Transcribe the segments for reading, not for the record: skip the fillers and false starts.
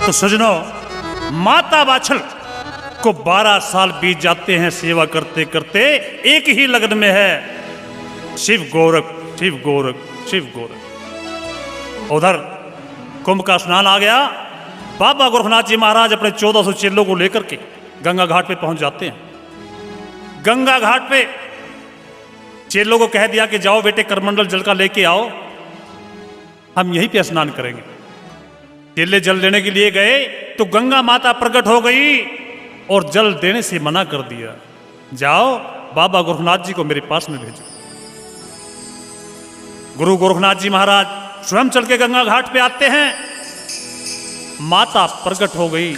तो सजनों, माता बाछल को 12 साल बीत जाते हैं सेवा करते करते, एक ही लगन में है शिव गोरख, शिव गोरख, शिव गोरख। उधर कुंभ का स्नान आ गया। बाबा गोरखनाथ जी महाराज अपने 1400 चेलों को लेकर के गंगा घाट पे पहुंच जाते हैं। गंगा घाट पे चेलों को कह दिया कि जाओ बेटे करमंडल जल का लेके आओ, हम यहीं पे स्नान करेंगे। चेले जल देने के लिए गए तो गंगा माता प्रकट हो गई और जल देने से मना कर दिया। जाओ बाबा गोरखनाथ जी को मेरे पास में भेजो। गुरु गोरखनाथ जी महाराज स्वयं चल के गंगा घाट पे आते हैं। माता प्रकट हो गई।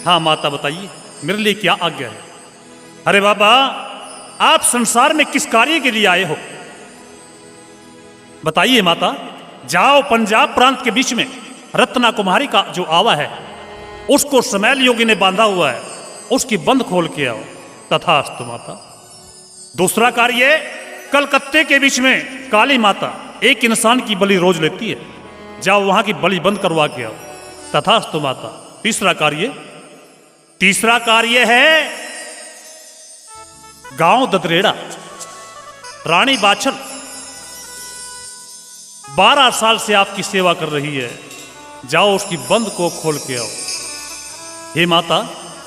हाँ माता बताइए मेरे लिए क्या आज्ञा है? अरे बाबा, आप संसार में किस कार्य के लिए आए हो? बताइए माता। जाओ पंजाब प्रांत के बीच में रत्ना कुमारी का जो आवा है उसको समैल योगी ने बांधा हुआ है, उसकी बंद खोल के आओ। तथास्तु माता। दूसरा कार्य, कलकत्ते के बीच में काली माता एक इंसान की बलि रोज लेती है, जाओ वहां की बलि बंद करवा के आओ। तथास्तु माता। तीसरा कार्य है गांव ददरेड़ा, रानी बाछल 12 साल से आपकी सेवा कर रही है, जाओ उसकी बंद को खोल के आओ। हे माता,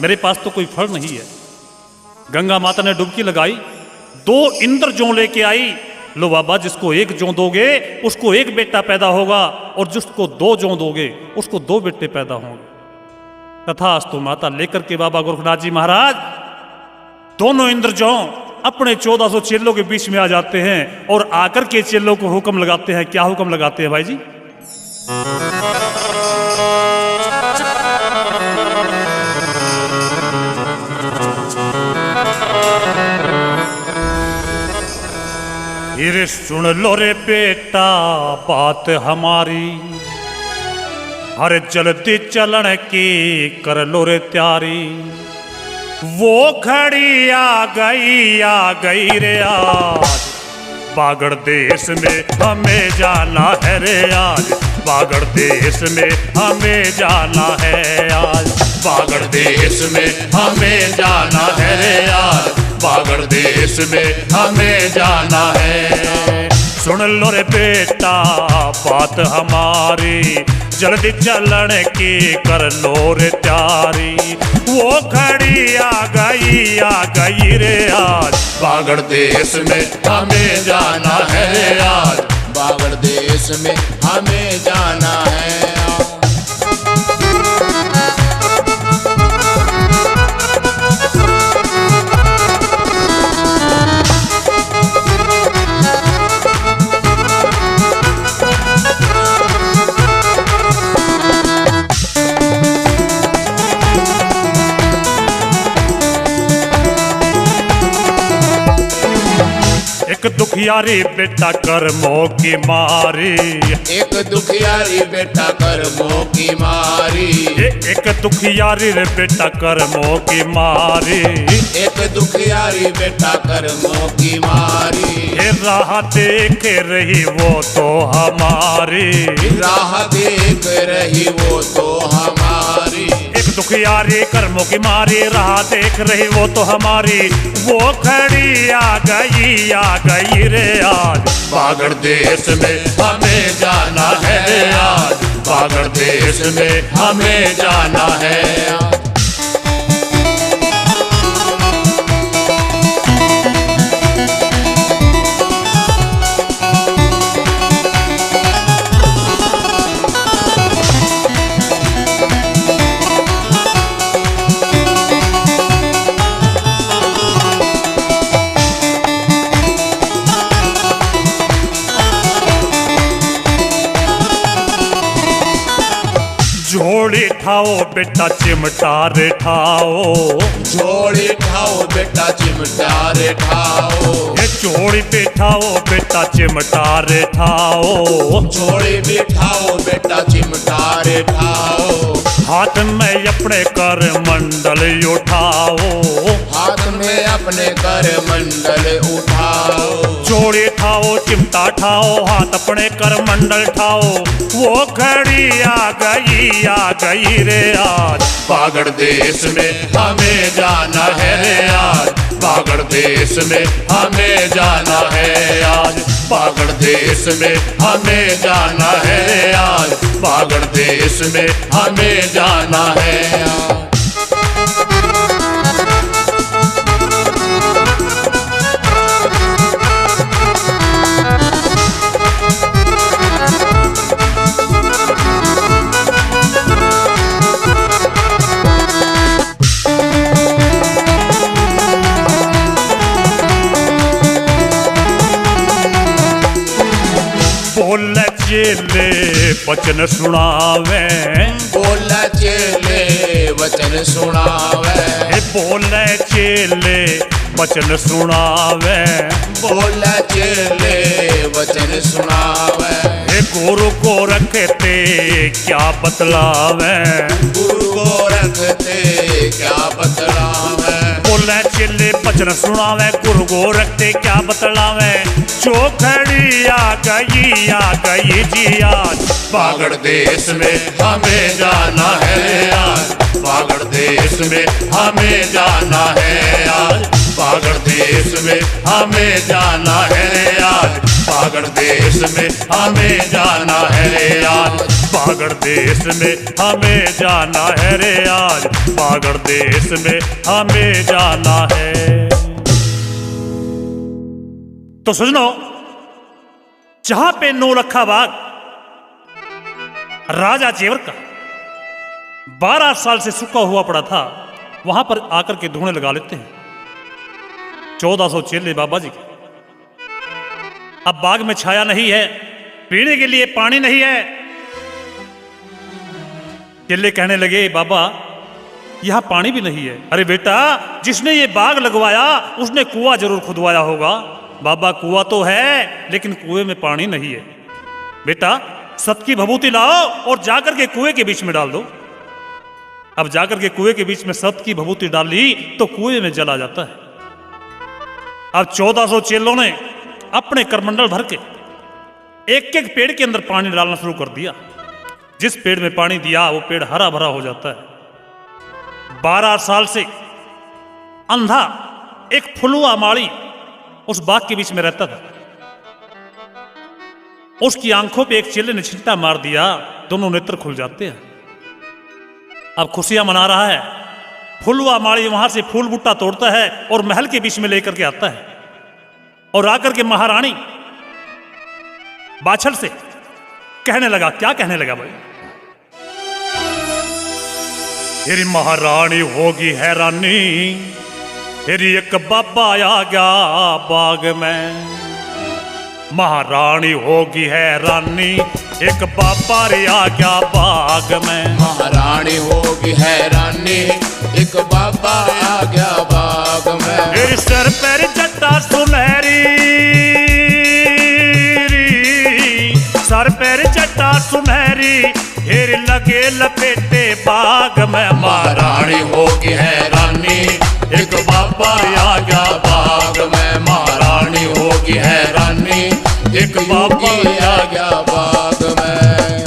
मेरे पास तो कोई फल नहीं है। गंगा माता ने डुबकी लगाई, 2 इंद्र जौ लेके आई। लो बाबा, जिसको 1 जौ दोगे उसको 1 बेटा पैदा होगा, और जिसको 2 जौ दोगे उसको 2 बेटे पैदा होंगे। तथास्तु माता। लेकर के बाबा गोरखनाथ जी महाराज दोनों इंद्र जौ अपने 1400 चेलों के बीच में आ जाते हैं और आकर के चेलों को हुक्म लगाते हैं। क्या हुक्म लगाते हैं भाई जी? अरे सुन लो रे बेटा बात हमारी, अरे जल्दी चलन की कर लो रे त्यारी। वो घड़ी आ गई रे आज, बागड़ देश में हमें जाना है रे आज, बागड़ देश में हमें जाना है आज, बागड़ देश में हमें जाना है रे आज, बागड़ देश में हमें जाना है। सुन लो रे बेटा बात हमारी, जल्दी चलन की कर लो रे त्यारी। वो घड़ी आ गई रे आज, बागड़ देश में हमें जाना है आज, बागड़ देश में हमें जाना है। एक दुखियारी बेटा कर्मों की मारी, एक दुखियारी बेटा कर्मों की मारी, एक दुखियारी रे बेटा कर्मों की मारी, एक दुखियारी बेटा कर्मों की मारी। ये राह देख रही वो तो हमारी, राह देख रही वो तो हमारी। एक दुखियारी कर्मों की मारी, राह देख रही वो तो हमारी। वो खड़ी आ गई रे आज, बागड़ देश में हमें जाना है आज, बागड़ देश में हमें जाना है आज। झोली ठाओ बेटा चिमटा रे ठाओ, झोली ठाओ बेटा चिमटा रे ठाओ, ये चोड़ी पे ठाओ बेटा चिमटा रे ठाओ, झोली बिठाओ बेटा चिमटा रे ठाओ। हाथ में अपने कर मंडल उठाओ, हाथ में अपने कर मंडल उठाओ। जोड़े ठाओ चिमटा ठाओ, हाथ अपने कर मंडल ठाओ। वो घड़ी आ गई रे आज, बागड़ देश में हमें जाना है रे आज, बागड़ देश में हमें जाना है आज, बागड़ देश में हमें जाना है रे आज, बागड़ देश में हमें जाना है आज। बोल चेले वचन सुनावे, बोल चेले वचन सुनावे, बोल चेले वचन सुनावे, बोल चेले वचन सुनावे। गुरु को रखते क्या बतलावे, गुरु को रखते क्या बतलावे। बोले चेले वचन सुनावे, गुरु को रखते क्या बतलावे। चौखड़ी आ गई जी आज, बागड़ देश में हमें जाना है आज, बागड़ देश में हमें जाना है आज, बागड़ देश में हमें जाना है आज, बागड़ देश में हमें जाना है रे आज, बागड़ देश में हमें जाना है रे आज, बागड़ देश में हमें जाना है। तो सुनो, जहां पे नौलखा बाग राजा चेवर का 12 साल से सूखा हुआ पड़ा था, वहां पर आकर के धूने लगा लेते हैं 1400 चेले बाबा जी के। अब बाग में छाया नहीं है, पीने के लिए पानी नहीं है। चेले कहने लगे, बाबा यहां पानी भी नहीं है। अरे बेटा, जिसने ये बाग लगवाया उसने कुआं जरूर खुदवाया होगा। बाबा कुआं तो है, लेकिन कुएं में पानी नहीं है। बेटा सत की भभूति लाओ और जाकर के कुएं के बीच में डाल दो। अब जाकर के कुएं के बीच में सत की भभूति डाली तो कुएं में जल आ जाता है। अब 1400 चेलों ने अपने करमंडल भर के एक एक पेड़ के अंदर पानी डालना शुरू कर दिया। जिस पेड़ में पानी दिया वो पेड़ हरा भरा हो जाता है। 12 साल से अंधा एक फुलुआ माली उस बाग के बीच में रहता था। उसकी आंखों पे एक चेले ने छिंटा मार दिया, दोनों नेत्र खुल जाते हैं। अब खुशियां मना रहा है। फुलवा माली वहां से फूल बूटा तोड़ता है और महल के बीच में लेकर के आता है और आकर के महारानी बाछल से कहने लगा। क्या कहने लगा भाई? तेरी महारानी होगी हैरानी, तेरी एक बाबा आ गया बाग में। महारानी होगी हैरानी, एक बाबा रे आ गया बाग में। महारानी होगी हैरानी, एक बाबा आ गया बाग में। मेरे सर पर जट्टा सुनहरी, सर पर जट्टा सुनहरी, ढेर लगे लपेटे बाग में। महारानी होगी हैरानी, एक बाबा आ गया बाग में। महारानी होगी हैरानी, एक बाबा आ गया बाग में।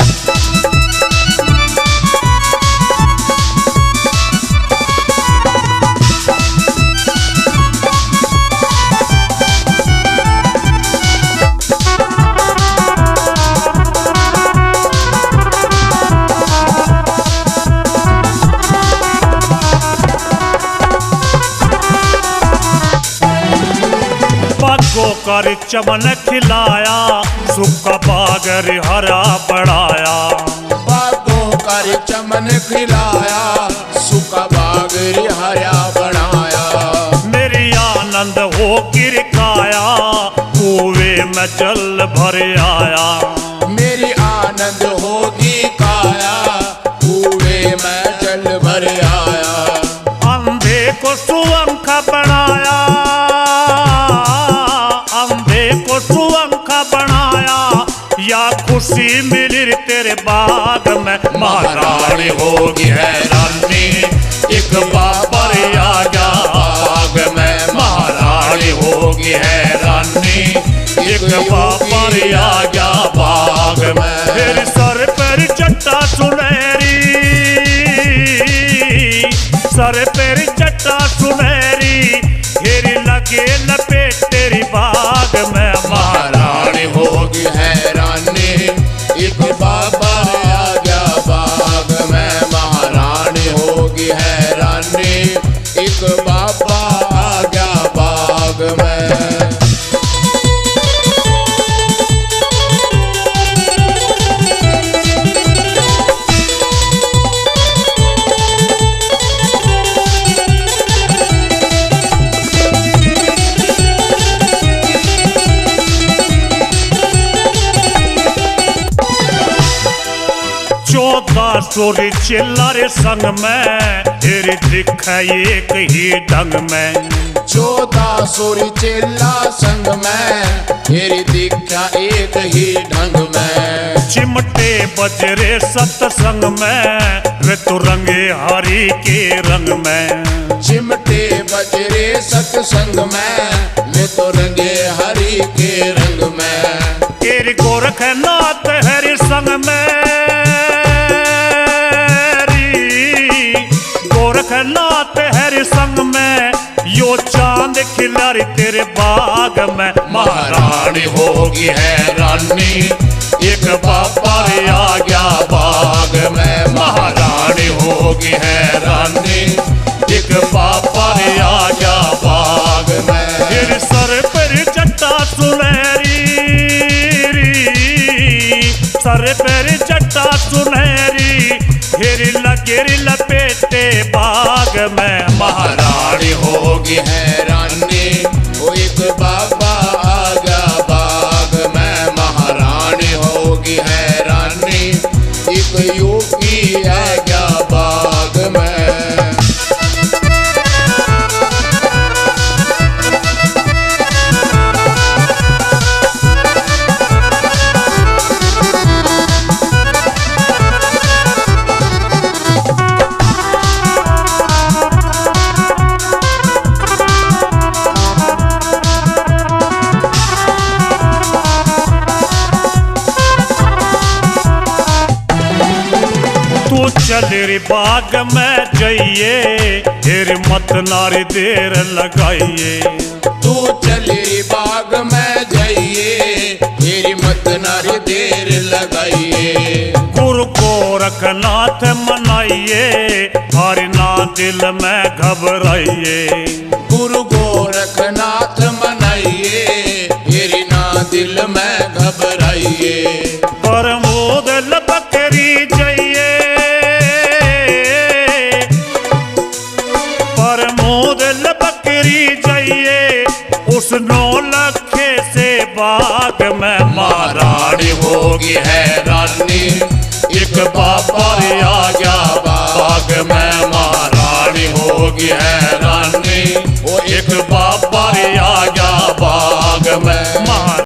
कर चमन खिलाया, सूखा बागर हरा बढ़ाया। बागों कर चमन खिलाया, सूखा बागर हरा बढ़ाया। मेरी आनंद हो गिरकाया, कुएं में जल भर आया। मेरी आनंद होगी काया, कुएं में जल भर आया। अंधे को सुअंखा बनाया, अंधे को सुअंखा बनाया, या खुशी मिली रे तेरे बाग में महारानी होगी हैरानी एक बाबर आ गया बाग में महारानी होगी हैरानी एक बाबर आ गया बाग में तेरे सर पर चट्टा सुनहरी सर पर चट्टा सुनहरी घेरी लगे लपेट तेरी बाग में महारानी होगी हैरानी एक बाबा आ गया बाग में महारानी होगी हैरानी एक बाबा आ गया बाग में चोरी चिल्लारे संग में तेरी दिख एक ही ढंग में 14 सोरी चेला संग में तेरी दीक्षा एक ही ढंग में चिमटे बजरे सत्संग में वे तो रंगे हरी के रंग में चिमटे बजरे सत्संग में वे तो रंगे हरी के रंग में तेरी गोरखनाथ हरि संग में गोरखनाथ हरि संग में यो चांद खिलारी तेरे बाग में महारानी होगी हैरानी एक बाबा आ गया बाग में महारानी होगी हैरानी एक बाबा आ गया बाग में तेरे सर पर चट्टा सुनहरी सर पर चट्टा सुनहरी घेरी लपेटे बाग में महारानी होगी हैरानी वो एक बाबा आ गया बाग में महारानी होगी हैरानी एक योगी आ गया बाग में चल रे बाग में जाइए तेरे मत नारी देर लगाइए तू चल रे बाग में जाइए तेरी मत नारी देर लगाइए गुरु गोरखनाथ मनाइए हरि ना दिल में घबराइए गुरु गोरखनाथ मनाइए तेरी ना दिल में घबराइए प्रमोद लबकरी जाइए प्रमोद लबकरी जाइए उस 9 लखे से बाग में महारानी होगी हैरानी एक बाबा आ गया बाग में महारानी होगी हैरानी वो एक